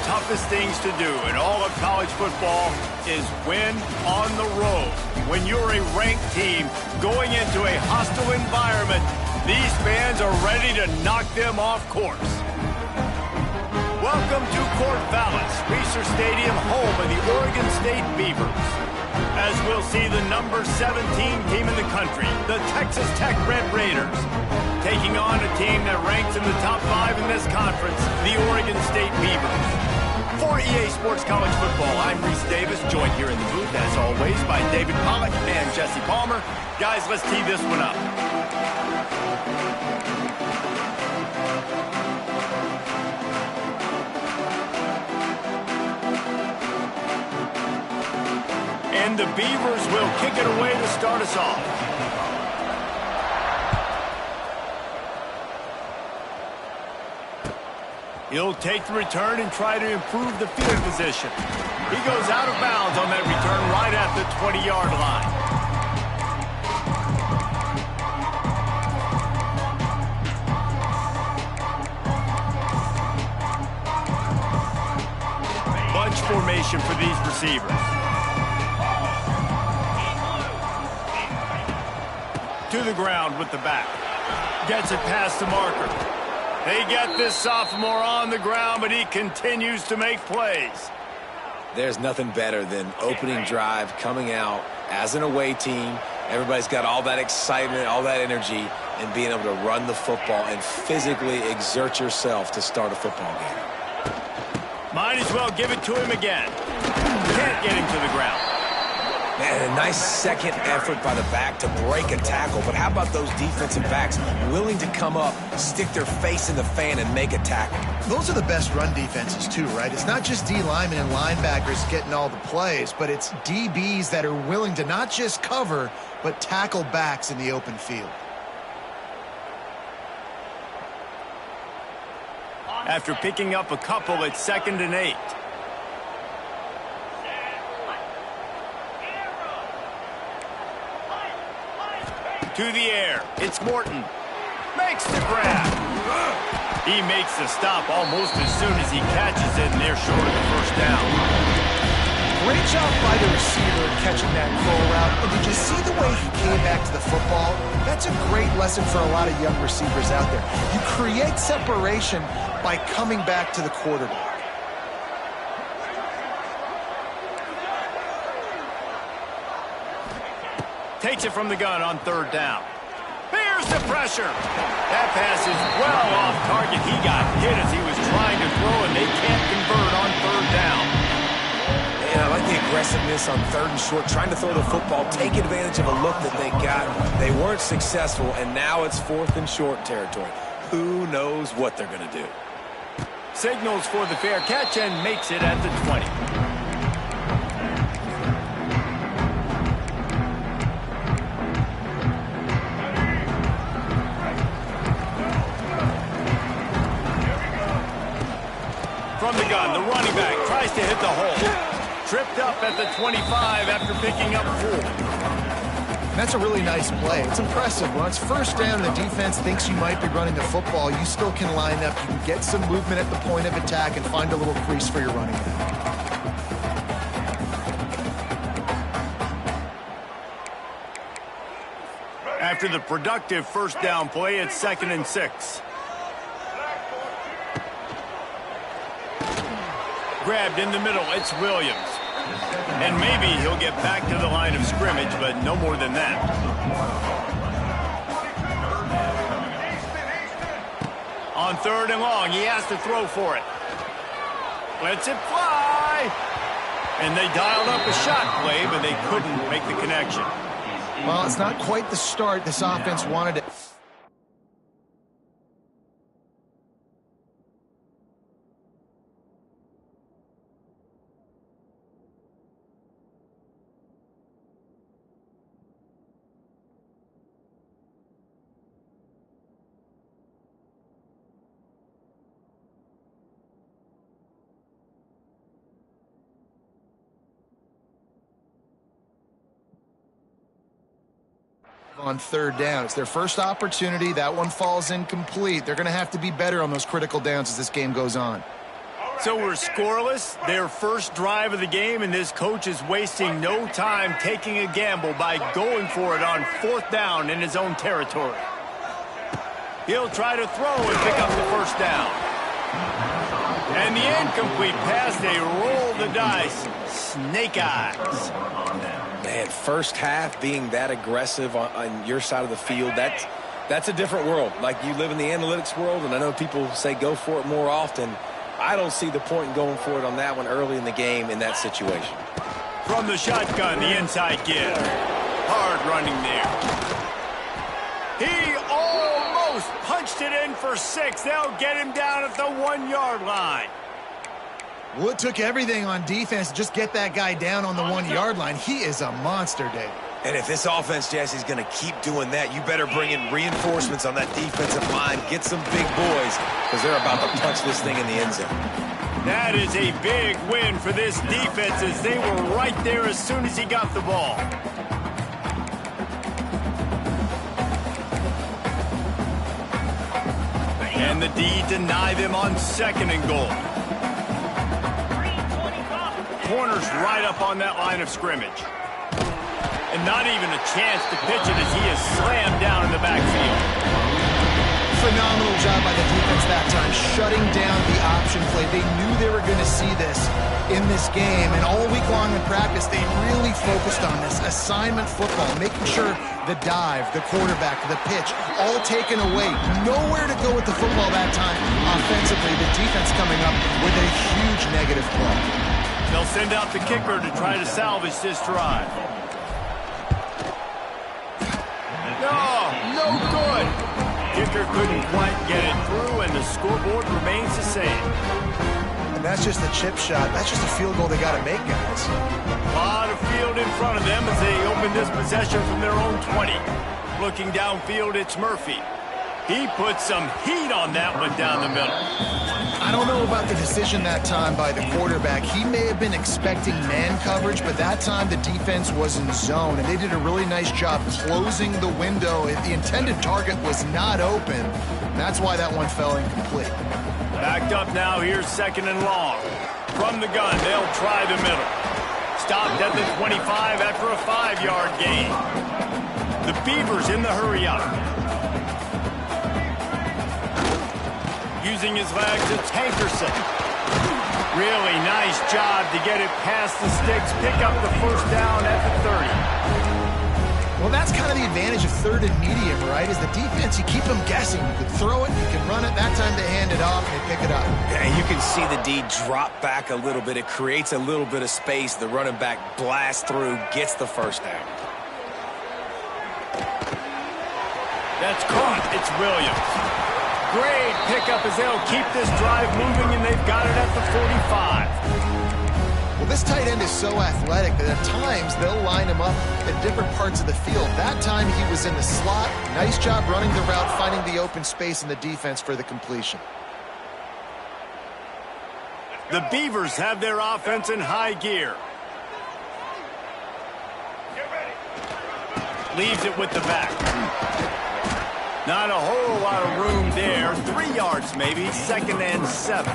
toughest things to do in all of college football is win on the road. When you're a ranked team going into a hostile environment, these fans are ready to knock them off course. Welcome to Corvallis, Reser Stadium, home of the Oregon State Beavers. As we'll see the number 17 team in the country, the Texas Tech Red Raiders, taking on a team that ranks in the top 5 in this conference, the Oregon State Beavers. For EA Sports College Football, I'm Reese Davis, joined here in the booth, as always, by David Pollack and Jesse Palmer. Guys, let's tee this one up. And the Beavers will kick it away to start us off. He'll take the return and try to improve the field position. He goes out of bounds on that return right at the 20-yard line. Bunch formation for these receivers. To the ground with the back. Gets it past the marker. They get this sophomore on the ground, but he continues to make plays. There's nothing better than opening drive, coming out as an away team. Everybody's got all that excitement, all that energy, and being able to run the football and physically exert yourself to start a football game. Might as well give it to him again. Can't get him to the ground. Man, a nice second effort by the back to break a tackle. But how about those defensive backs willing to come up, stick their face in the fan, and make a tackle? Those are the best run defenses, too, right? It's not just D linemen and linebackers getting all the plays, but it's DBs that are willing to not just cover, but tackle backs in the open field. After picking up a couple, it's 2nd and 8. To the air. It's Morton. Makes the grab. He makes the stop almost as soon as he catches it, and they're short of the first down. Great job by the receiver catching that curl route. And did you see the way he came back to the football? That's a great lesson for a lot of young receivers out there. You create separation by coming back to the quarterback. Takes it from the gun on 3rd down. Here's the pressure. That pass is well off target. He got hit as he was trying to throw, and they can't convert on 3rd down. And I like the aggressiveness on 3rd and short, trying to throw the football, take advantage of a look that they got. They weren't successful, and now it's 4th and short territory. Who knows what they're going to do? Signals for the fair catch and makes it at the 20. From the gun, the running back tries to hit the hole. Tripped up at the 25 after picking up 4. That's a really nice play. It's impressive. When it's 1st down and the defense thinks you might be running the football, you still can line up. You can get some movement at the point of attack and find a little crease for your running back. After the productive 1st down play, it's 2nd and 6. Grabbed in the middle, it's Williams. And maybe he'll get back to the line of scrimmage, but no more than that. On 3rd and long, he has to throw for it. Lets it fly. And they dialed up a shot play, but they couldn't make the connection. Well, it's not quite the start this offense wanted it. On 3rd down. It's their first opportunity. That one falls incomplete. They're going to have to be better on those critical downs as this game goes on. So we're scoreless, their first drive of the game, and this coach is wasting no time taking a gamble by going for it on 4th down in his own territory. He'll try to throw and pick up the first down. And the incomplete pass, they roll the dice. Snake eyes. Man, first half being that aggressive on your side of the field, that's a different world. Like, you live in the analytics world, and I know people say go for it more often. I don't see the point in going for it on that one early in the game in that situation. From the shotgun, the inside give. Hard running there. He almost punched it in for 6. They'll get him down at the 1-yard line. Well, it took everything on defense to just get that guy down on the 1-yard line. He is a monster, Dave. And if this offense, Jesse, is going to keep doing that, you better bring in reinforcements on that defensive line. Get some big boys, because they're about to punch this thing in the end zone. That is a big win for this defense, as they were right there as soon as he got the ball. And the D deny them on 2nd and goal. Corner's right up on that line of scrimmage. And not even a chance to pitch it as he is slammed down in the backfield. Phenomenal job by the defense that time, shutting down the option play. They knew they were going to see this in this game, and all week long in practice, they really focused on this assignment football, making sure the dive, the quarterback, the pitch, all taken away. Nowhere to go with the football that time offensively. The defense coming up with a huge negative play. They'll send out the kicker to try to salvage this drive. No good. Kicker couldn't quite get it through, and the scoreboard remains the same. And that's just a chip shot. That's just a field goal they got to make, guys. A lot of field in front of them as they open this possession from their own 20. Looking downfield, it's Murphy. He put some heat on that one down the middle. I don't know about the decision that time by the quarterback. He may have been expecting man coverage, but that time the defense was in zone, and they did a really nice job closing the window. The intended target was not open. That's why that one fell incomplete. Backed up now, here's 2nd and long. From the gun, they'll try the middle. Stopped at the 25 after a 5-yard gain. The Beavers in the hurry up. Using his legs, it's Hankerson. Really nice job to get it past the sticks, pick up the first down at the 30. Well, that's kind of the advantage of 3rd and medium, right? Is the defense, you keep them guessing. You can throw it, you can run it. That time they hand it off, and they pick it up. Yeah, you can see the D drop back a little bit. It creates a little bit of space. The running back blasts through, gets the first down. That's caught. It's Williams. Great pickup as they'll keep this drive moving, and they've got it at the 45. Well, this tight end is so athletic that at times they'll line him up at different parts of the field. That time he was in the slot. Nice job running the route, finding the open space in the defense for the completion. The Beavers have their offense in high gear. Leaves it with the back. Not a whole lot of room there. 3 yards maybe, 2nd and 7.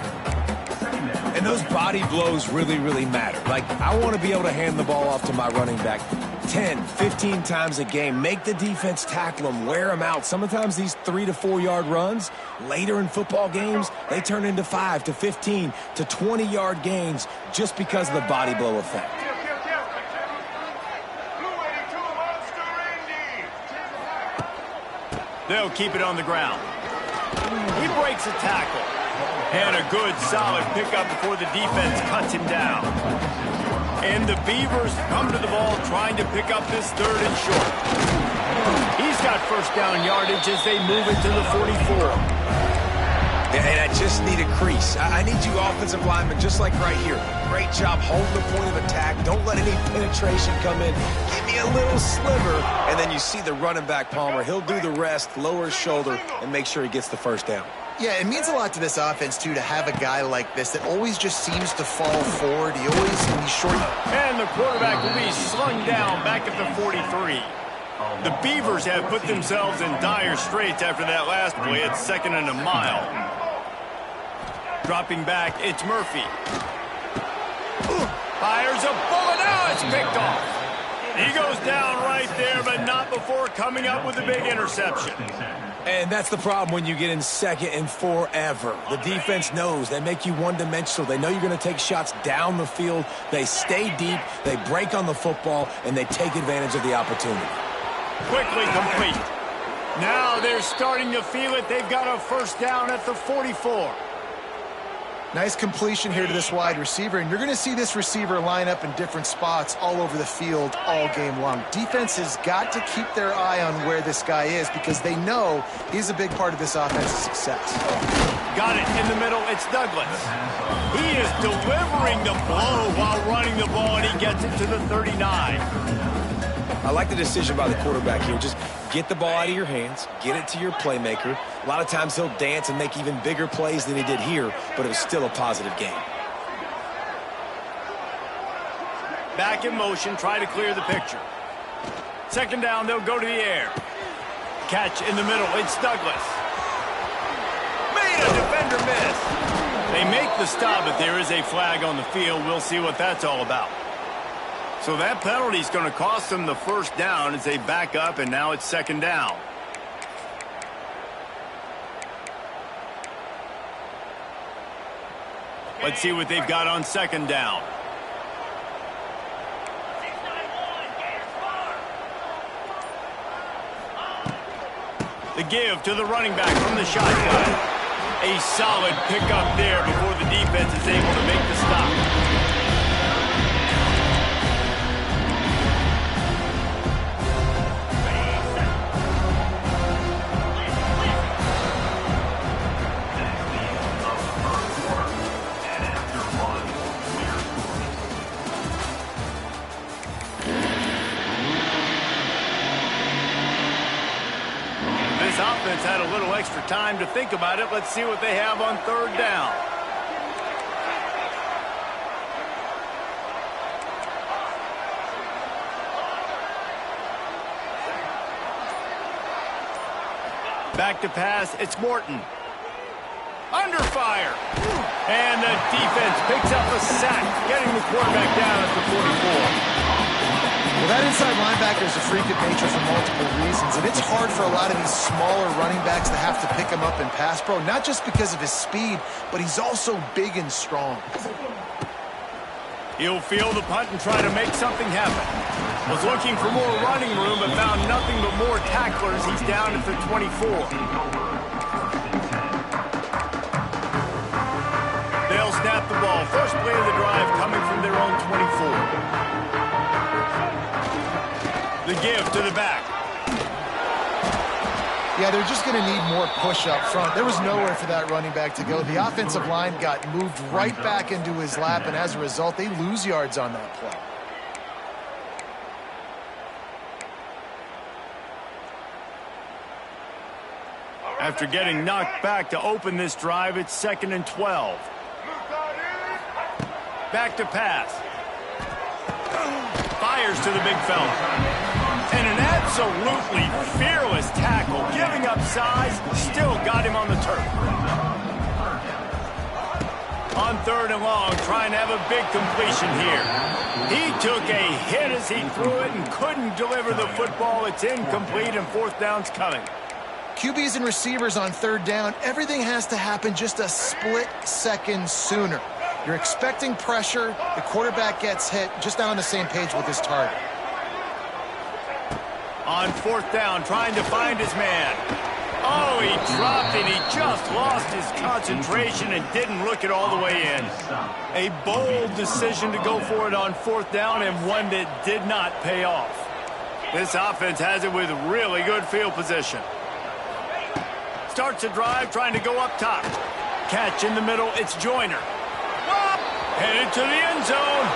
And those body blows really, really matter. Like, I want to be able to hand the ball off to my running back 10, 15 times a game. Make the defense tackle them, wear them out. Sometimes these 3 to 4 yard runs, later in football games, they turn into 5 to 15 to 20-yard gains just because of the body blow effect. They'll keep it on the ground. He breaks a tackle. And a good, solid pickup before the defense cuts him down. And the Beavers come to the ball trying to pick up this 3rd and short. He's got first down yardage as they move it to the 44. And I just need a crease. I need you offensive linemen, just like right here. Great job holding the point of attack. Don't let any penetration come in. Give me a little sliver, and then you see the running back, Palmer. He'll do the rest, lower his shoulder, and make sure he gets the first down. Yeah, it means a lot to this offense, too, to have a guy like this that always just seems to fall forward. He always can be short. And the quarterback will be slung down back at the 43. The Beavers have put themselves in dire straits after that last play. It's 2nd and a mile. Dropping back, it's Murphy. Fires a bullet. Now it's picked off. He goes down right there, but not before coming up with a big interception. And that's the problem when you get in 2nd and 4 ever. The defense knows. They make you one-dimensional. They know you're going to take shots down the field. They stay deep, they break on the football, and they take advantage of the opportunity. Quickly complete. Now they're starting to feel it. They've got a first down at the 44. Nice completion here to this wide receiver, and you're going to see this receiver line up in different spots all over the field all game long. Defense has got to keep their eye on where this guy is because they know he's a big part of this offense's success. Got it in the middle. It's Douglas. He is delivering the blow while running the ball, and he gets it to the 39. I like the decision by the quarterback here. Just get the ball out of your hands, get it to your playmaker. A lot of times he'll dance and make even bigger plays than he did here, but it was still a positive game. Back in motion, try to clear the picture. 2nd down, they'll go to the air. Catch in the middle, it's Douglas. Made a defender miss. They make the stop, but there is a flag on the field. We'll see what that's all about. So that penalty is going to cost them the first down as they back up, and now it's 2nd down. Let's see what they've got on 2nd down. The give to the running back from the shotgun. A solid pickup there before the defense is able to make the stop. Offense had a little extra time to think about it. Let's see what they have on 3rd down. Back to pass, it's Morton. Under fire. And the defense picks up a sack, getting the quarterback down at the 44. Well, that inside linebacker is a freak of nature for multiple reasons, and it's hard for a lot of these smaller running backs to have to pick him up in pass pro, not just because of his speed, but he's also big and strong. He'll field the punt and try to make something happen. Was looking for more running room, but found nothing but more tacklers. He's down at the 24. They'll snap the ball. First play of the drive coming from their own 24. The give to the back. Yeah, they're just going to need more push up front. There was nowhere for that running back to go. The offensive line got moved right back into his lap, and as a result, they lose yards on that play. After getting knocked back to open this drive, it's 2nd and 12. Back to pass. Fires to the big fella. And an absolutely fearless tackle, giving up size, still got him on the turf. On 3rd and long, trying to have a big completion here. He took a hit as he threw it and couldn't deliver the football. It's incomplete, and 4th down's coming. QBs and receivers on 3rd down, everything has to happen just a split second sooner. You're expecting pressure, the quarterback gets hit, just not on the same page with his target. On 4th down, trying to find his man. Oh, he dropped it. He just lost his concentration and didn't look it all the way in. A bold decision to go for it on 4th down, and one that did not pay off. This offense has it with really good field position. Starts a drive, trying to go up top. Catch in the middle, it's Joyner. Headed to the end zone,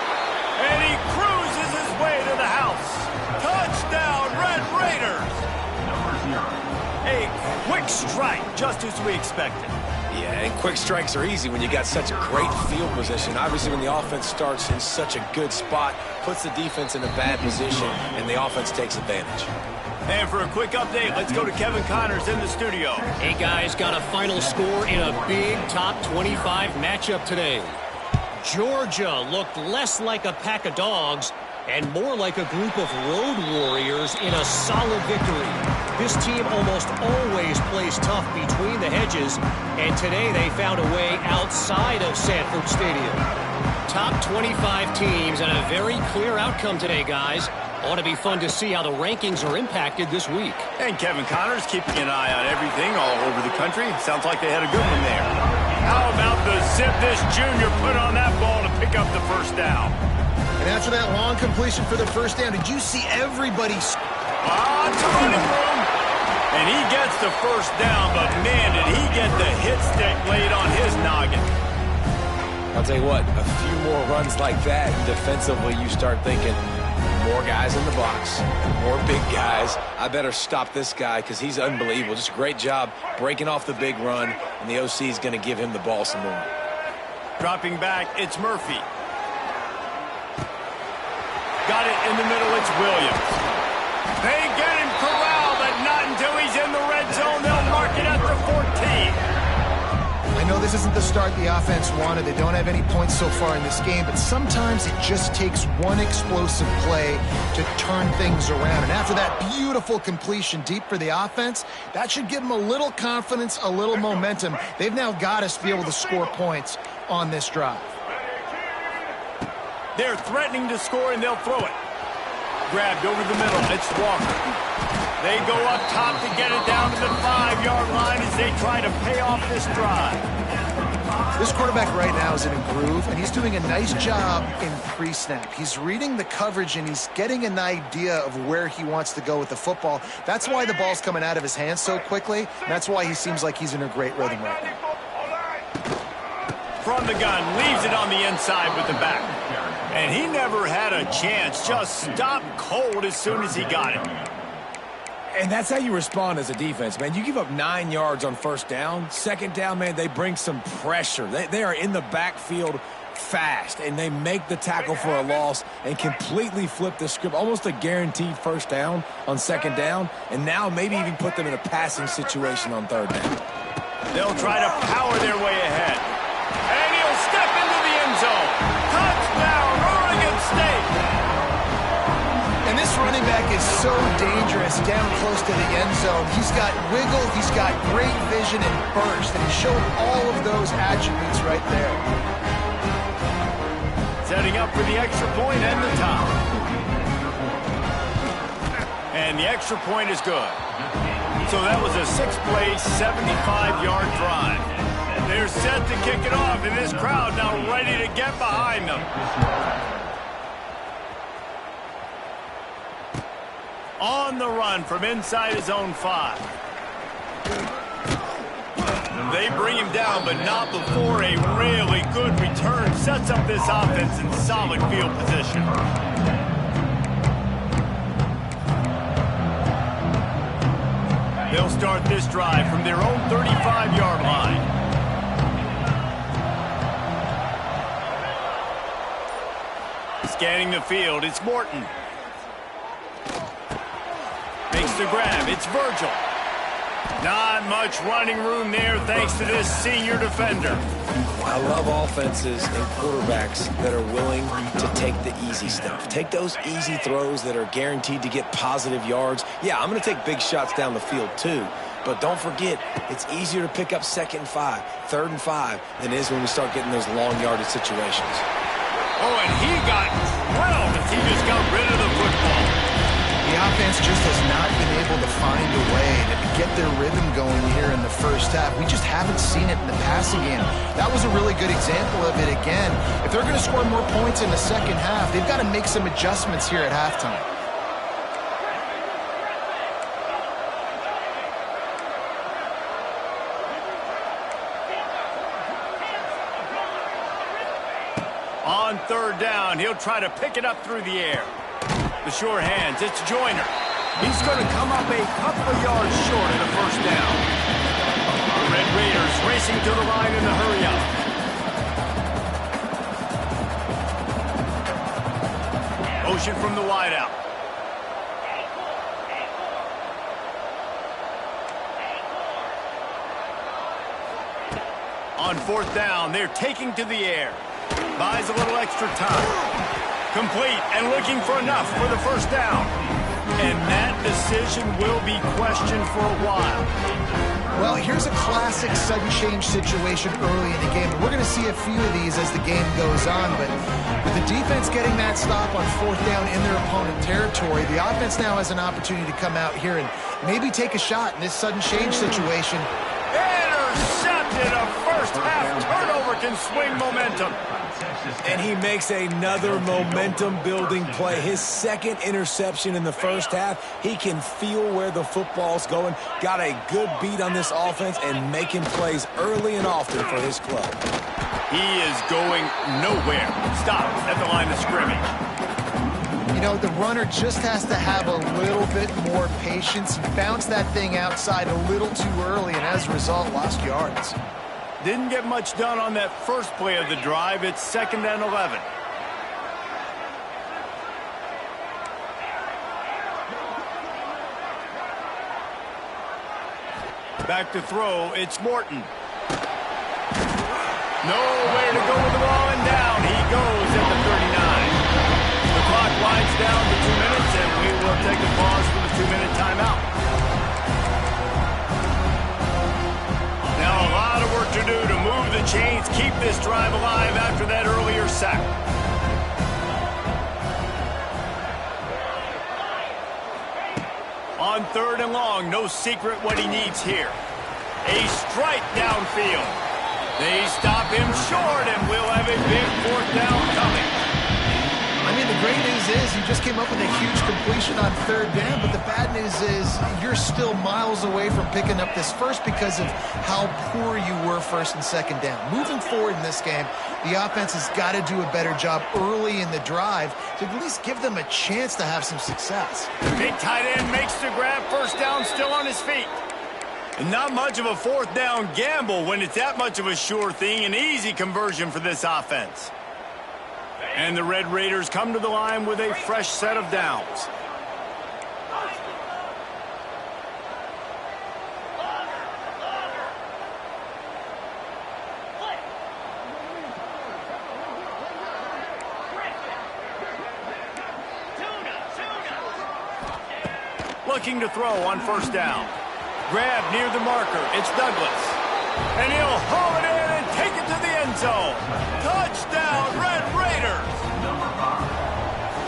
and he cruises his way to the house. Touchdown, Red Raiders! A quick strike, just as we expected. Yeah, and quick strikes are easy when you got such a great field position. Obviously, when the offense starts in such a good spot, puts the defense in a bad position, and the offense takes advantage. And for a quick update, let's go to Kevin Connors in the studio. Hey, guys, got a final score in a big top 25 matchup today. Georgia looked less like a pack of dogs and more like a group of road warriors in a solid victory. This team almost always plays tough between the hedges, and today they found a way outside of Sanford Stadium. Top 25 teams and a very clear outcome today, guys. Ought to be fun to see how the rankings are impacted this week. And Kevin Connors keeping an eye on everything all over the country. Sounds like they had a good one there. How about the zip this junior put on that ball to pick up the first down? And after that long completion for the first down, did you see everybody? It's a running room. And he gets the first down, but man, did he get the hit stick laid on his noggin. I'll tell you what, a few more runs like that, defensively you start thinking, more guys in the box, more big guys. I better stop this guy because he's unbelievable. Just a great job breaking off the big run, and the OC is going to give him the ball some more. Dropping back, it's Murphy. Got it in the middle, it's Williams. They get him corralled, but not until he's in the red zone. They'll mark it at the 14. I know this isn't the start the offense wanted. They don't have any points so far in this game, but sometimes it just takes one explosive play to turn things around. And after that beautiful completion deep for the offense, that should give them a little confidence, a little momentum. They've now got us to be able to score points on this drive. They're threatening to score, and they'll throw it. Grabbed over the middle. It's Walker. They go up top to get it down to the 5-yard line as they try to pay off this drive. This quarterback right now is in a groove, and he's doing a nice job in pre-snap. He's reading the coverage, and he's getting an idea of where he wants to go with the football. That's why the ball's coming out of his hands so quickly, and that's why he seems like he's in a great rhythm right now. From the gun, leaves it on the inside with the back. And he never had a chance, just stopped cold as soon as he got it. And that's how you respond as a defense, man. You give up 9 yards on first down. Second down, man, they bring some pressure. They are in the backfield fast, and they make the tackle for a loss and completely flip the script. Almost a guaranteed first down on second down, and now maybe even put them in a passing situation on third down. They'll try to power their way ahead. And he'll step into the end zone. Touchdown, Oregon State. And this running back is so dangerous down close to the end zone. He's got wiggle, he's got great vision and burst, and he showed all of those attributes right there. Setting up for the extra point and the top. And the extra point is good. So that was a 6-play, 75-yard drive. They're set to kick it off, and this crowd now ready to get behind them. On the run from inside his own 5. They bring him down, but not before a really good return sets up this offense in solid field position. They'll start this drive from their own 35-yard line. Scanning the field, it's Morton. Makes the grab, it's Virgil. Not much running room there thanks to this senior defender. I love offenses and quarterbacks that are willing to take the easy stuff. Take those easy throws that are guaranteed to get positive yards. Yeah, I'm going to take big shots down the field too, but don't forget, it's easier to pick up second and 5, third and 5 than it is when we start getting those long yardage situations. Oh, and he got drilled as he just got rid of the football. The offense just has not been able to find a way to get their rhythm going here in the first half. We just haven't seen it in the passing game. That was a really good example of it again. If they're going to score more points in the second half, they've got to make some adjustments here at halftime. On third down, he'll try to pick it up through the air. The sure hands, it's Joyner. He's going to come up a couple of yards short of the first down. The Red Raiders racing to the line in the hurry-up. Motion from the wideout. On 4th down, they're taking to the air. Buys a little extra time. Complete and looking for enough for the 1st down. And that decision will be questioned for a while. Well, here's a classic sudden change situation early in the game. We're going to see a few of these as the game goes on, but with the defense getting that stop on 4th down in their opponent territory, the offense now has an opportunity to come out here and maybe take a shot in this sudden change situation. Intercepted. A first-half turnover can swing momentum. And he makes another momentum-building play. His 2nd interception in the 1st half. He can feel where the football's going. Got a good beat on this offense and making plays early and often for his club. He is going nowhere. Stopped at the line of scrimmage. You know, the runner just has to have a little bit more patience. He bounced that thing outside a little too early, and as a result, lost yards. Didn't get much done on that first play of the drive. It's 2nd and 11. Back to throw. It's Morton. Nowhere to go with the ball, and down he goes at the 39. The clock winds down to 2 minutes, and we will take a pause for the 2-minute timeout. Now a lot of work to do to move the chains, keep this drive alive after that earlier sack. On 3rd and long, no secret what he needs here. A strike downfield. They stop him short, and we'll have a big 4th down coming. I mean, the great news is you just came up with a huge completion on 3rd down, but the bad news is you're still miles away from picking up this first because of how poor you were 1st and 2nd down. Moving forward in this game, the offense has got to do a better job early in the drive to at least give them a chance to have some success. Big tight end makes the grab. 1st down, still on his feet. And not much of a 4th down gamble when it's that much of a sure thing. An easy conversion for this offense. And the Red Raiders come to the line with a fresh set of downs. Looking to throw on 1st down. Grab near the marker. It's Douglas. And he'll haul it in and take it to the end zone. Touchdown, Red Raiders!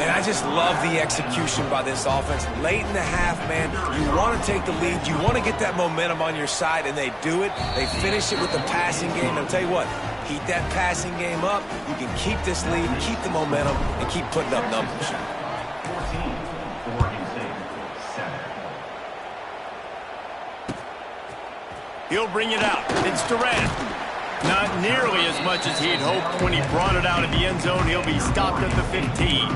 And I just love the execution by this offense. Late in the half, man, you want to take the lead. You want to get that momentum on your side, and they do it. They finish it with the passing game. I'll tell you what, keep that passing game up. You can keep this lead, keep the momentum, and keep putting up numbers. He'll bring it out. It's Durant. Not nearly as much as he'd hoped when he brought it out of the end zone. He'll be stopped at the 15.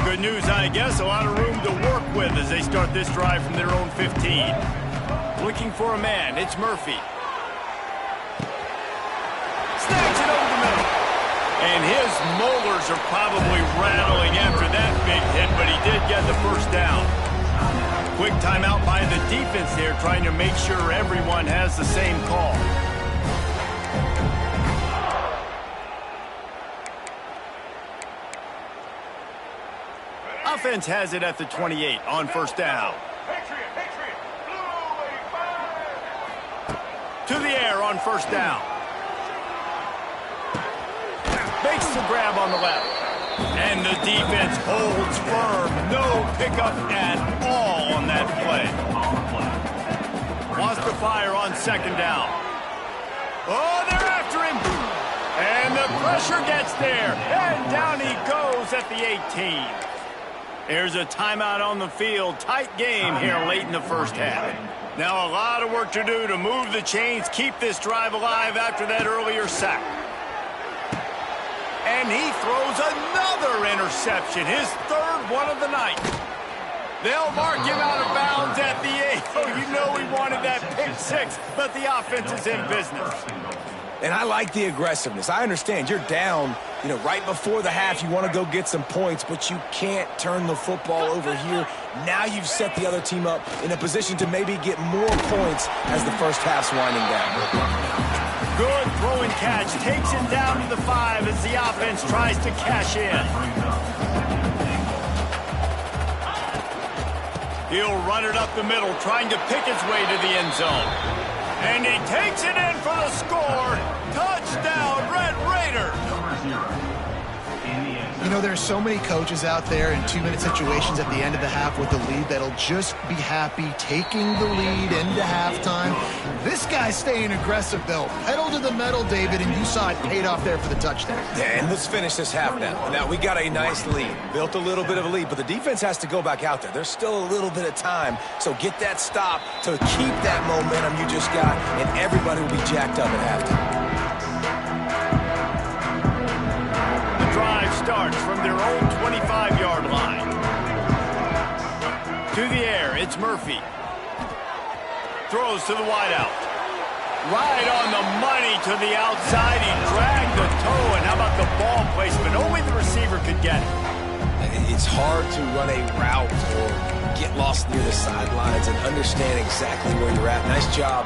Good news, I guess. A lot of room to work with as they start this drive from their own 15. Looking for a man. It's Murphy. Snags it over the middle. And his molars are probably rattling after that big hit, but he did get the 1st down. Quick timeout by the defense there, trying to make sure everyone has the same call. Offense has it at the 28 on 1st down. To the air on 1st down. Makes the grab on the left. And the defense holds firm. No pickup at all on that play. Wants to fire on 2nd down. Oh, they're after him. And the pressure gets there. And down he goes at the 18. There's a timeout on the field. Tight game here late in the 1st half. Now a lot of work to do to move the chains, keep this drive alive after that earlier sack. And he throws another interception, his 3rd one of the night. They'll mark him out of bounds at the 8. Oh, you know he wanted that pick 6, but the offense is in business. And I like the aggressiveness. I understand you're down, right before the half. You want to go get some points, but you can't turn the football over here. Now you've set the other team up in a position to maybe get more points as the first half's winding down. Good throwing catch. Takes it down to the 5 as the offense tries to cash in. He'll run it up the middle, trying to pick its way to the end zone. And he takes it in for the score. Touchdown, Red Raiders. There's so many coaches out there in 2-minute situations at the end of the half with the lead that'll just be happy taking the lead into halftime. This guy's staying aggressive, though. Pedal to the metal, David, and you saw it paid off there for the touchdown. Yeah, and let's finish this half now. Now, we got a nice lead. Built a little bit of a lead, but the defense has to go back out there. There's still a little bit of time, so get that stop to keep that momentum you just got, and everybody will be jacked up at halftime. Drive starts from their own 25-yard line. To the air, it's Murphy. Throws to the wideout. Right on the money to the outside. He dragged the toe, and how about the ball placement? Only the receiver could get it. It's hard to run a route or get lost near the sidelines and understand exactly where you're at. Nice job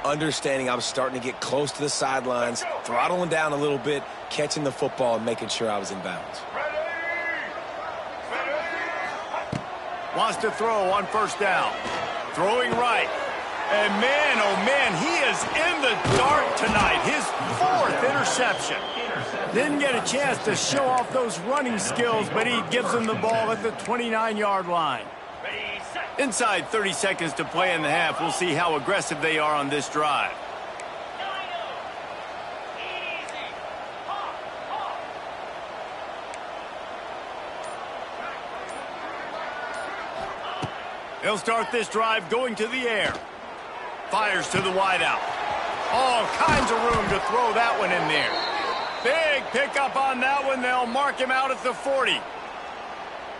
understanding I was starting to get close to the sidelines, throttling down a little bit, catching the football and making sure I was in bounds. Wants to throw on first down. Throwing right. And man, oh man, he is in the dark tonight. His 4th interception. Didn't get a chance to show off those running skills, but he gives them the ball at the 29-yard line. Inside 30 seconds to play in the half. We'll see how aggressive they are on this drive. He'll start this drive going to the air. Fires to the wideout. All kinds of room to throw that one in there. Big pickup on that one. They'll mark him out at the 40.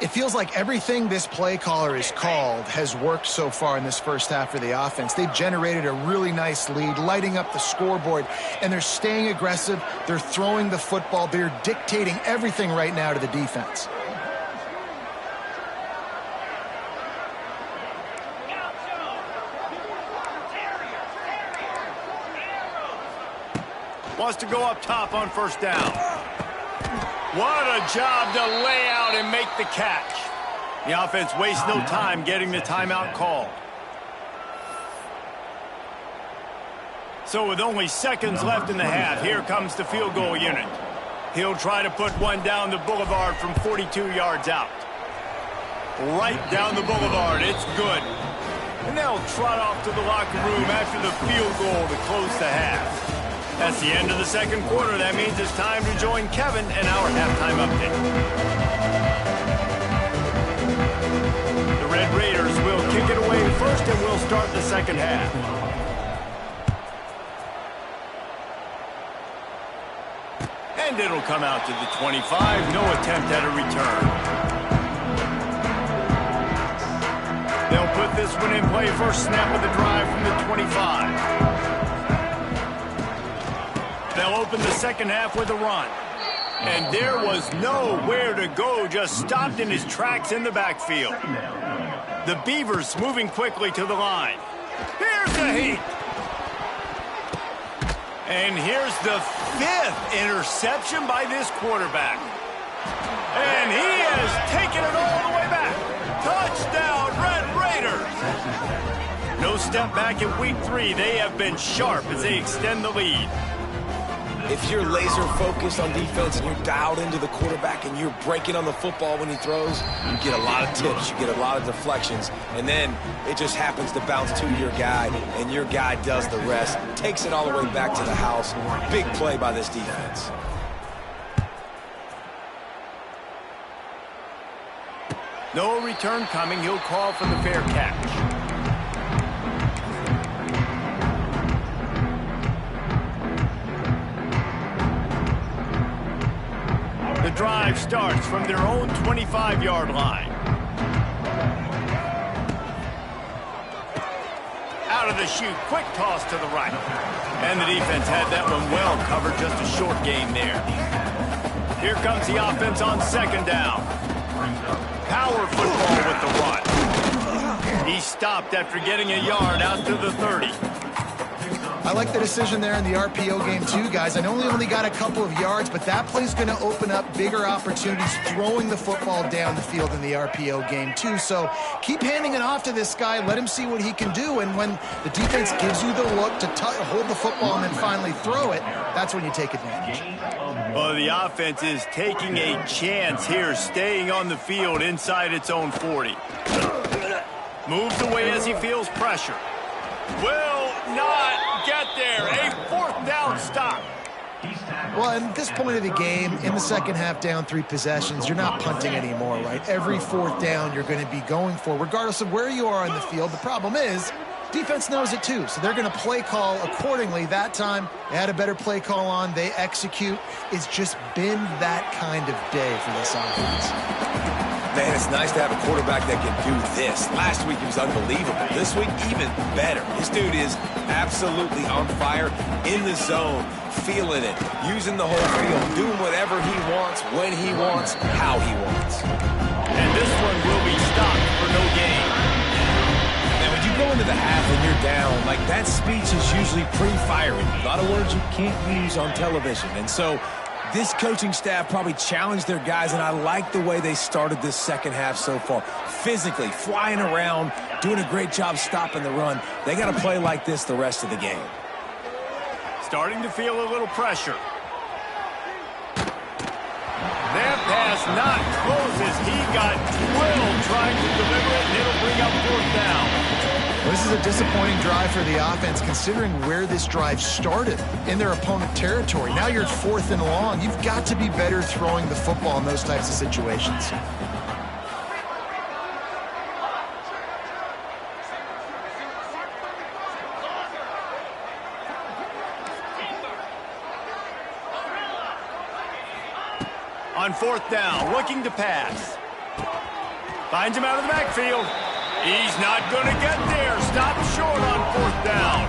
It feels like everything this play caller has called has worked so far in this first half for the offense. They've generated a really nice lead, lighting up the scoreboard, and they're staying aggressive. They're throwing the football. They're dictating everything right now to the defense. Wants to go up top on first down. What a job to lay out and make the catch. The offense wastes no time getting the timeout called. So with only seconds left in the half, here comes the field goal unit. He'll try to put one down the boulevard from 42 yards out. Right down the boulevard. It's good. And they'll trot off to the locker room after the field goal to close the half. That's the end of the second quarter. That means it's time to join Kevin and our halftime update. The Red Raiders will kick it away first, and we'll start the second half. And it'll come out to the 25. No attempt at a return. They'll put this one in play. First snap of the drive from the 25. They'll open the second half with a run. And there was nowhere to go, just stopped in his tracks in the backfield. The Beavers moving quickly to the line. Here's the heat. And here's the 5th interception by this quarterback. And he has taken it all the way back. Touchdown, Red Raiders. No step back in week 3. They have been sharp as they extend the lead. If you're laser focused on defense and you're dialed into the quarterback and you're breaking on the football when he throws, you get a lot of tips, you get a lot of deflections, and then it just happens to bounce to your guy, and your guy does the rest, takes it all the way back to the house. Big play by this defense. No return coming. He'll call for the fair catch. The drive starts from their own 25-yard line. Out out of the chute. Quick toss to the right. And the defense had that one well covered. Just a short gain there. Here comes the offense on second down. Power football with the run. He stopped after getting a yard out to the 30. I like the decision there in the RPO game too, guys. I know he only got a couple of yards, but that play's going to open up bigger opportunities throwing the football down the field in the RPO game too. So keep handing it off to this guy. Let him see what he can do. And when the defense gives you the look to hold the football and then finally throw it, that's when you take advantage. Well, the offense is taking a chance here, staying on the field inside its own 40. Moves away as he feels pressure. Will not get there. A fourth down stop. Well, at this point of the game, in the second half, down 3 possessions, you're not punting anymore, right? Every fourth down you're going to be going for, regardless of where you are on the field. The problem is, defense knows it too, so they're going to play call accordingly. That time, they had a better play call on. They execute. It's just been that kind of day for this offense. Man, it's nice to have a quarterback that can do this. Last week, he was unbelievable. This week, even better. This dude is absolutely on fire, in the zone, feeling it, using the whole field, doing whatever he wants, when he wants, how he wants. And this one will be stopped for no gain. And when you go into the half and you're down, like that speech is usually pretty fiery. A lot of words you can't use on television. And so this coaching staff probably challenged their guys, and I like the way they started this second half so far. Physically, flying around, doing a great job stopping the run. They got to play like this the rest of the game. Starting to feel a little pressure. That pass not close as he got drilled trying to deliver it, and it'll bring up fourth down. This is a disappointing drive for the offense, considering where this drive started in their opponent territory. Now you're 4th and long. You've got to be better throwing the football in those types of situations. On fourth down, looking to pass. Finds him out of the backfield. He's not going to get there. Stop short on fourth down.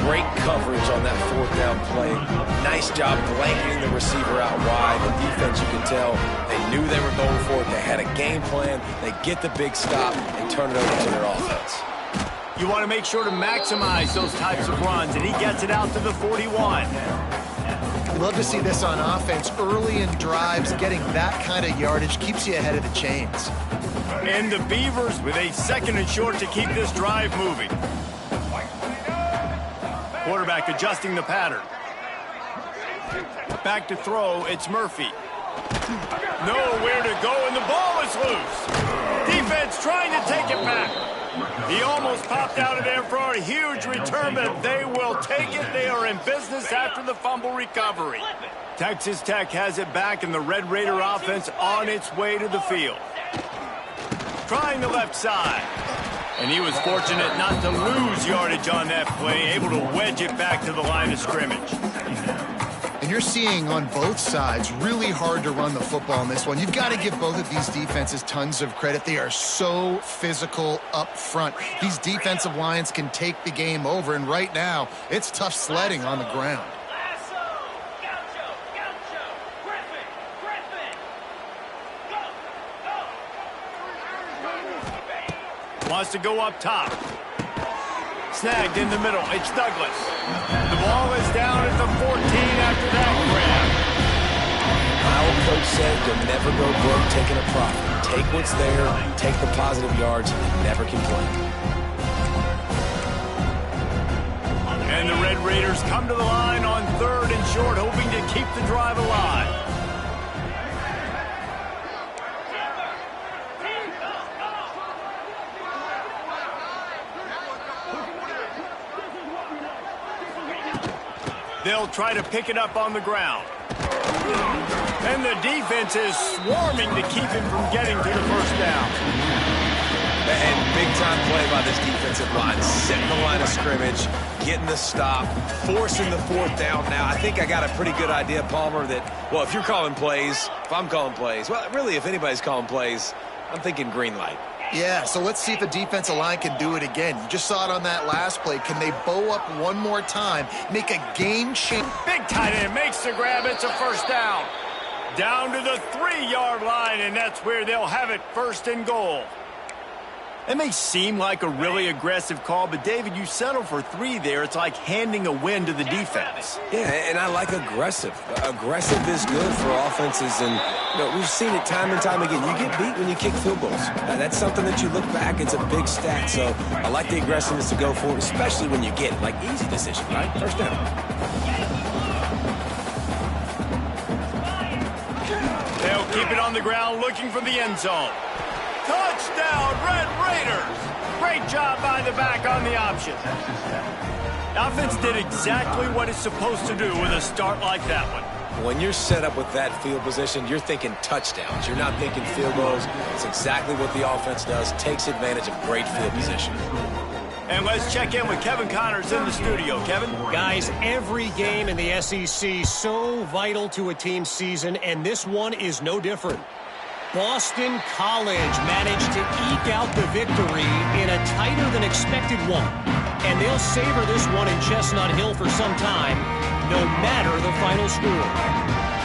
Great coverage on that fourth down play. Nice job blanketing the receiver out wide. The defense, you can tell, they knew they were going for it. They had a game plan. They get the big stop and turn it over to their offense. You want to make sure to maximize those types of runs, and he gets it out to the 41. Love to see this on offense. Early in drives, getting that kind of yardage keeps you ahead of the chains. And the Beavers with a 2nd and short to keep this drive moving. Quarterback adjusting the pattern. Back to throw, it's Murphy. Nowhere to go, and the ball is loose. Defense trying to take it back. He almost popped out of there for a huge return, but they will take it. They are in business after the fumble recovery. Texas Tech has it back, and the Red Raider offense on its way to the field. Trying the left side. And he was fortunate not to lose yardage on that play, able to wedge it back to the line of scrimmage. And you're seeing on both sides really hard to run the football in this one. You've got to give both of these defenses tons of credit. They are so physical up front. These defensive lines can take the game over, and right now it's tough sledding on the ground. Wants to go up top. Snagged in the middle. It's Douglas. The ball is down at the 14 after that grab. My old coach said you'll never go broke taking a profit. Take what's there, take the positive yards, and never complain. And the Red Raiders come to the line on 3rd and short, hoping to keep the drive alive. They'll try to pick it up on the ground. And the defense is swarming to keep him from getting to the first down. And big-time play by this defensive line. Setting the line of scrimmage, getting the stop, forcing the fourth down. Now, I think I got a pretty good idea, Palmer, that, well, if you're calling plays, if I'm calling plays, well, really, if anybody's calling plays, I'm thinking green light. Yeah, so let's see if the defensive line can do it again. You just saw it on that last play. Can they bow up one more time, make a game change? Big tight end makes the grab. It's a first down. Down to the 3-yard line, and that's where they'll have it, first and goal. It may seem like a really aggressive call, but, David, you settle for 3 there. It's like handing a win to the defense. Yeah, and I like aggressive. Aggressive is good for offenses, and we've seen it time and time again. You get beat when you kick field goals. That's something that you look back, it's a big stat. So I like the aggressiveness to go for it, especially when you get it. Like, easy decision, right? First down. They'll keep it on the ground, looking for the end zone. Touchdown, Red Raiders! Great job by the back on the option. The offense did exactly what it's supposed to do with a start like that one. When you're set up with that field position, you're thinking touchdowns. You're not thinking field goals. It's exactly what the offense does. Takes advantage of great field position. And let's check in with Kevin Connors in the studio. Kevin? Guys, every game in the SEC so vital to a team's season, and this one is no different. Boston College managed to eke out the victory in a tighter-than-expected one. And they'll savor this one in Chestnut Hill for some time, no matter the final score.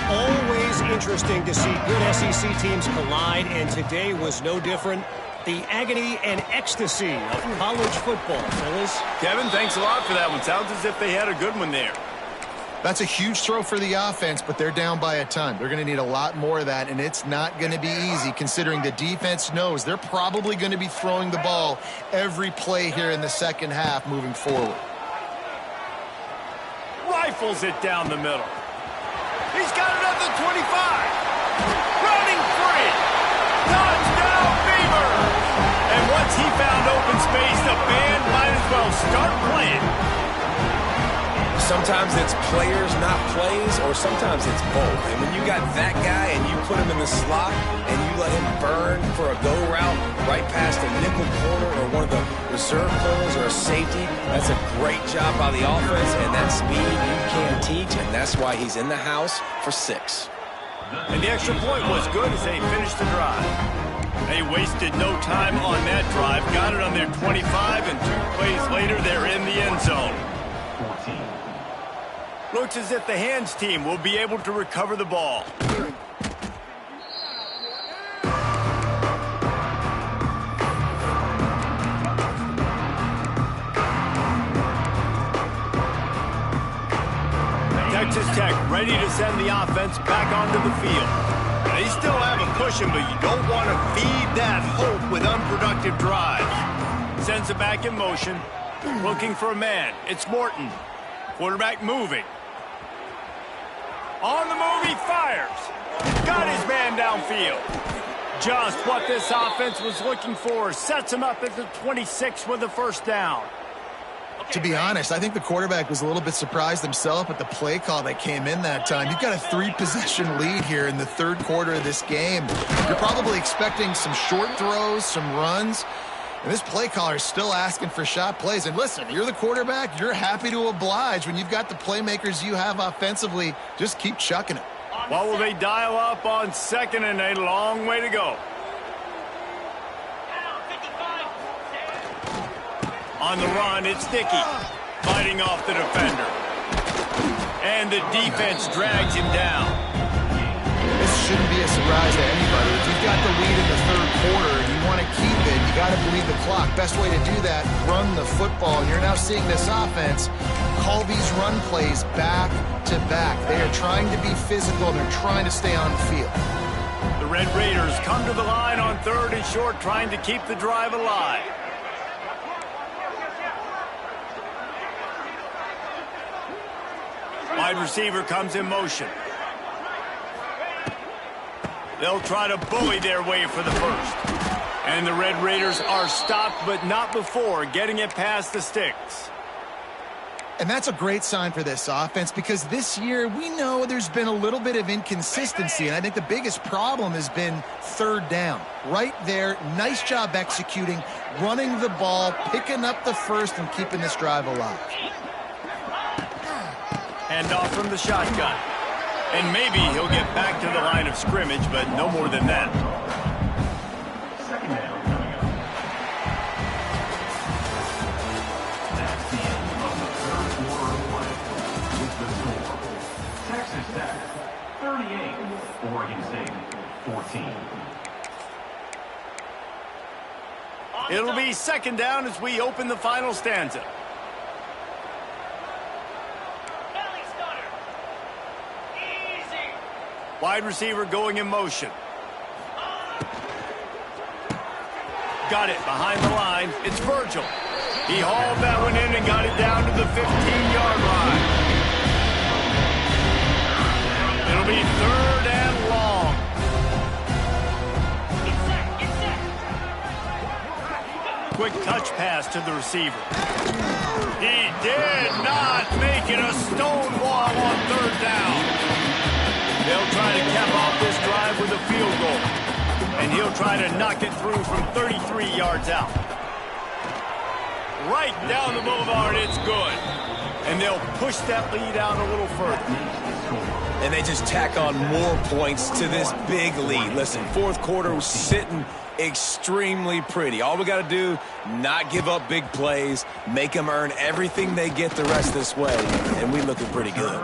Always interesting to see good SEC teams collide, and today was no different. The agony and ecstasy of college football, fellas. Kevin, thanks a lot for that one. Sounds as if they had a good one there. That's a huge throw for the offense, but they're down by a ton. They're going to need a lot more of that, and it's not going to be easy considering the defense knows they're probably going to be throwing the ball every play here in the second half moving forward. Rifles it down the middle. He's got it at the 25. Running free. Touchdown, Beavers! And once he found open space, the band might as well start playing. Sometimes it's players, not plays, or sometimes it's both. And when you got that guy and you put him in the slot and you let him burn for a go route right past a nickel corner or one of the reserve corners or a safety, that's a great job by the offense, and that speed you can't teach, and that's why he's in the house for 6. And the extra point was good as they finished the drive. They wasted no time on that drive, got it on their 25, and 2 plays later they're in the end zone. Looks as if the hands team will be able to recover the ball. Texas Tech ready to send the offense back onto the field. They still have a cushion, but you don't want to feed that hope with unproductive drives. Sends it back in motion, looking for a man. It's Morton. Quarterback moving. On the move, he fires. Got his man downfield. Just what this offense was looking for. Sets him up at the 26 with the first down. To be honest, I think the quarterback was a little bit surprised himself at the play call that came in that time. You've got a 3-possession lead here in the third quarter of this game. You're probably expecting some short throws, some runs. And this play caller is still asking for shot plays. And listen, you're the quarterback. You're happy to oblige when you've got the playmakers you have offensively. Just keep chucking it. What will they dial up on 2nd and a long way to go? On the run, it's Dickey fighting off the defender. And the defense drags him down. This shouldn't be a surprise to anybody. If you've got the lead in the third quarter and you want to keep it, you got to bleed the clock. Best way to do that, run the football. And you're now seeing this offense call these run plays back to back. They are trying to be physical. They're trying to stay on the field. The Red Raiders come to the line on 3rd and short, trying to keep the drive alive. Wide receiver comes in motion. They'll try to bully their way for the first. And the Red Raiders are stopped, but not before getting it past the sticks. And that's a great sign for this offense because this year we know there's been a little bit of inconsistency, and I think the biggest problem has been third down. Right there, nice job executing, running the ball, picking up the first, and keeping this drive alive. Handoff from the shotgun. And maybe he'll get back to the line of scrimmage, but no more than that. Oregon State, 14. It'll be second down as we open the final stanza. Wide receiver going in motion. Got it behind the line. It's Virgil. He hauled that one in and got it down to the 15-yard line. It'll be third and long. Quick touch pass to the receiver. He did not make it a stone wall on third down. They'll try to cap off this drive with a field goal. And he'll try to knock it through from 33 yards out. Right down the boulevard, it's good. And they'll push that lead out a little further. And they just tack on more points to this big lead. Listen, fourth quarter was sitting extremely pretty. All we got to do, not give up big plays, make them earn everything they get the rest this way, and we looking pretty good.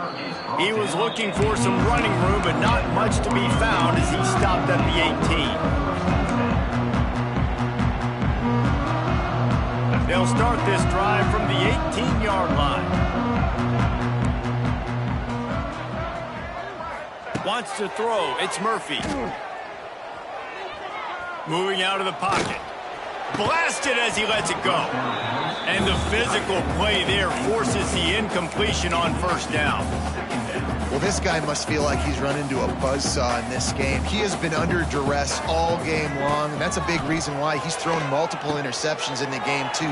He was looking for some running room, but not much to be found as he stopped at the 18. They'll start this drive from the 18-yard line. Wants to throw. It's Murphy. Moving out of the pocket. Blasted as he lets it go. And the physical play there forces the incompletion on first down. Well, this guy must feel like he's run into a buzzsaw in this game. He has been under duress all game long, and that's a big reason why he's thrown multiple interceptions in the game, too.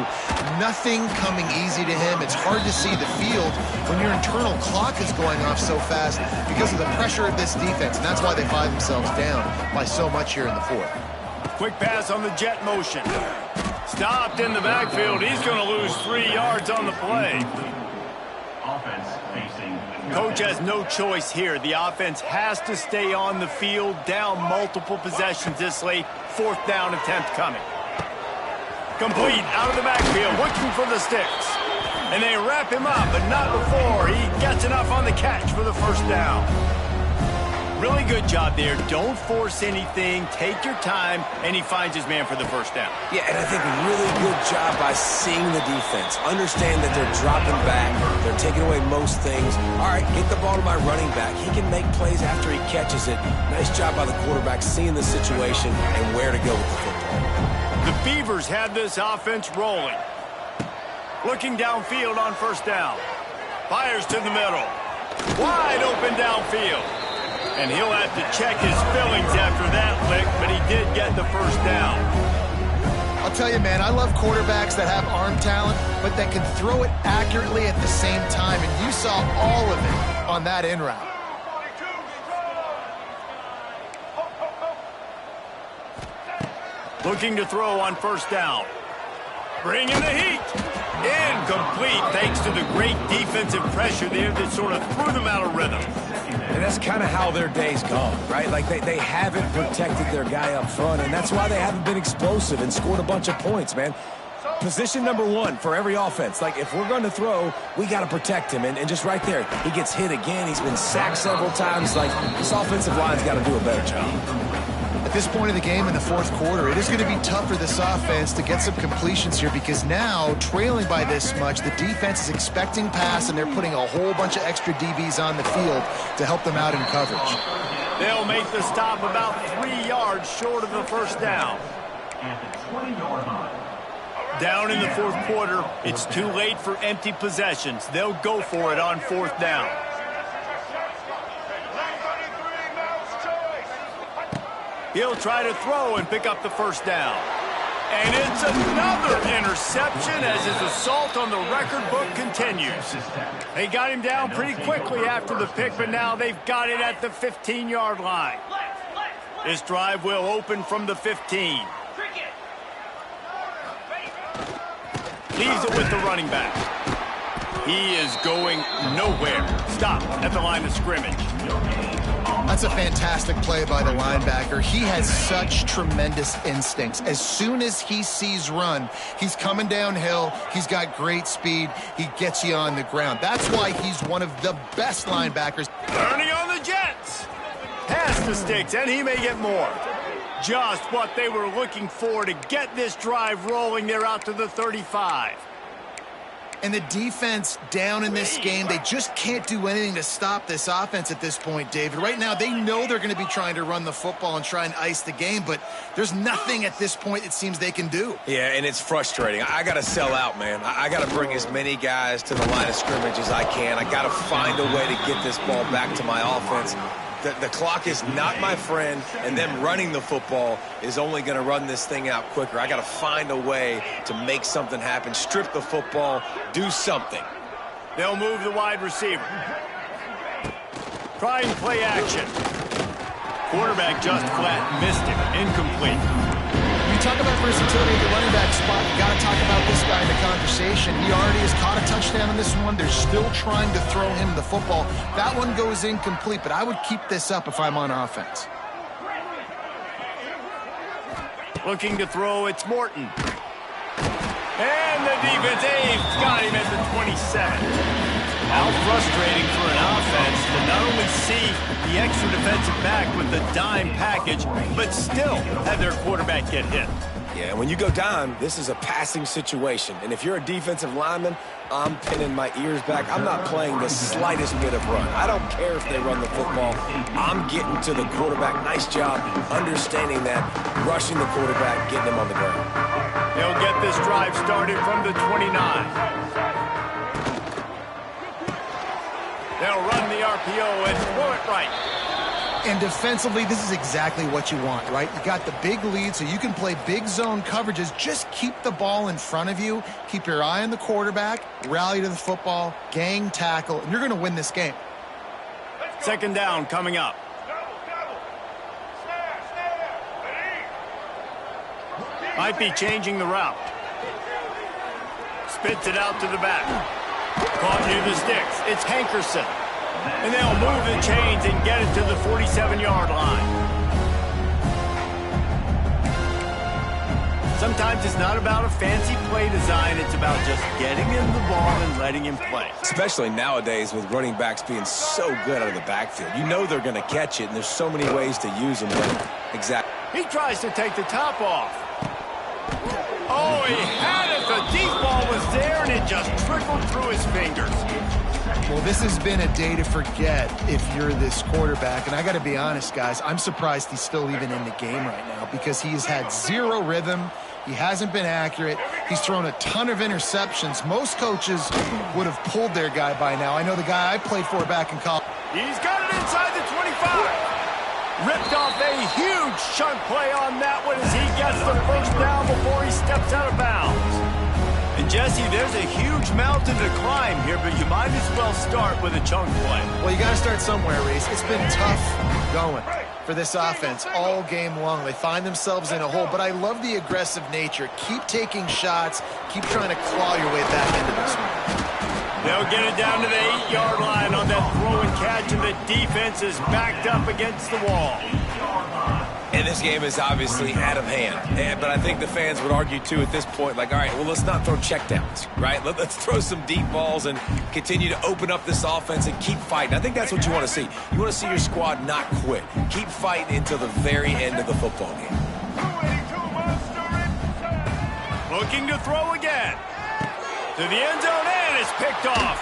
Nothing coming easy to him. It's hard to see the field when your internal clock is going off so fast because of the pressure of this defense, and that's why they find themselves down by so much here in the fourth. Quick pass on the jet motion. Stopped in the backfield. He's going to lose 3 yards on the play. Offense facing. Coach has no choice here. The offense has to stay on the field, down multiple possessions this late. Fourth down attempt coming. Complete out of the backfield, looking for the sticks. And they wrap him up, but not before he gets enough on the catch for the first down. Really good job there. Don't force anything. Take your time, and he finds his man for the first down. Yeah, and I think a really good job by seeing the defense. Understand that they're dropping back. They're taking away most things. All right, get the ball to my running back. He can make plays after he catches it. Nice job by the quarterback seeing the situation and where to go with the football. The Beavers have this offense rolling. Looking downfield on first down. Fires to the middle. Wide open downfield. And he'll have to check his fillings after that lick, but he did get the first down. I'll tell you, man, I love quarterbacks that have arm talent, but that can throw it accurately at the same time, and you saw all of it on that in route. Looking to throw on first down. Bringing the heat. Incomplete thanks to the great defensive pressure there that sort of threw them out of rhythm. And that's kind of how their day's gone, right? Like they haven't protected their guy up front, and that's why they haven't been explosive and scored a bunch of points, man. Position number one for every offense. Like, if we're going to throw, we got to protect him. And just right there, he gets hit again. He's been sacked several times. Like, this offensive line's got to do a better job. At this point of the game in the fourth quarter, it is going to be tough for this offense to get some completions here because now, trailing by this much, the defense is expecting pass, and they're putting a whole bunch of extra DBs on the field to help them out in coverage. They'll make the stop about 3 yards short of the first down. At the 20-yard line. Down in the fourth quarter, it's too late for empty possessions. They'll go for it on fourth down. He'll try to throw and pick up the first down. And it's another interception as his assault on the record book continues. They got him down pretty quickly after the pick, but now they've got it at the 15-yard line. This drive will open from the 15. Leaves it with the running back. He is going nowhere. Stop at the line of scrimmage. That's a fantastic play by the linebacker. He has such tremendous instincts. As soon as he sees run, he's coming downhill. He's got great speed. He gets you on the ground. That's why he's one of the best linebackers. Turning on the Jets. Pass gets the sticks, and he may get more. Just what they were looking for to get this drive rolling. They're out to the 35. And the defense down in this game, they just can't do anything to stop this offense at this point, David. Right now, they know they're going to be trying to run the football and try and ice the game, but there's nothing at this point it seems they can do. Yeah, and it's frustrating. I got to sell out, man. I got to bring as many guys to the line of scrimmage as I can. I got to find a way to get this ball back to my offense. The clock is not my friend, and them running the football is only going to run this thing out quicker. I got to find a way to make something happen, strip the football, do something. They'll move the wide receiver. Trying play action. Quarterback just flat missed him. Incomplete. You talk about versatility at the running back spot, you got to talk about this guy in the conversation. He already has caught a touchdown in this one. They're still trying to throw him the football. That one goes incomplete, but I would keep this up if I'm on offense. Looking to throw, it's Morton. And the defense got him at the 27. How frustrating for an offense to not only see the extra defensive back with the dime package, but still have their quarterback get hit. Yeah, when you go dime, this is a passing situation. And if you're a defensive lineman, I'm pinning my ears back. I'm not playing the slightest bit of run. I don't care if they run the football. I'm getting to the quarterback. Nice job understanding that, rushing the quarterback, getting him on the ground. They'll get this drive started from the 29. They'll run the RPO and throw it right. And defensively, this is exactly what you want, right? You got the big lead, so you can play big zone coverages. Just keep the ball in front of you. Keep your eye on the quarterback. Rally to the football. Gang tackle. And you're going to win this game. Second down coming up. Might be changing the route. Spits it out to the back. Caught near the sticks. It's Hankerson. And they'll move the chains and get it to the 47-yard line. Sometimes it's not about a fancy play design. It's about just getting him the ball and letting him play. Especially nowadays with running backs being so good out of the backfield. You know they're going to catch it, and there's so many ways to use them. Exactly. He tries to take the top off. Oh, he had it. The deep ball was there, and it just trickled through his fingers. Well, this has been a day to forget if you're this quarterback. And I got to be honest, guys, I'm surprised he's still even in the game right now because he's had zero rhythm. He hasn't been accurate. He's thrown a ton of interceptions. Most coaches would have pulled their guy by now. I know the guy I played for back in college. He's got it inside the 25. Ripped off a huge chunk play on that one as he gets the first down before he steps out of bounds. And, Jesse, there's a huge mountain to climb here, but you might as well start with a chunk play. Well, you got to start somewhere, Reese. It's been tough going for this offense all game long. They find themselves in a hole, but I love the aggressive nature. Keep taking shots. Keep trying to claw your way back into this one. They'll get it down to the 8-yard line on that throw and catch, and the defense is backed up against the wall. And this game is obviously out of hand. But I think the fans would argue, too, at this point, like, all right, well, let's not throw checkdowns, right? Let's throw some deep balls and continue to open up this offense and keep fighting. I think that's what you want to see. You want to see your squad not quit. Keep fighting until the very end of the football game. Looking to throw again. To the end zone, and it's picked off.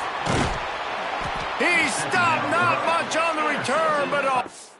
He stopped, not much on the return, but off.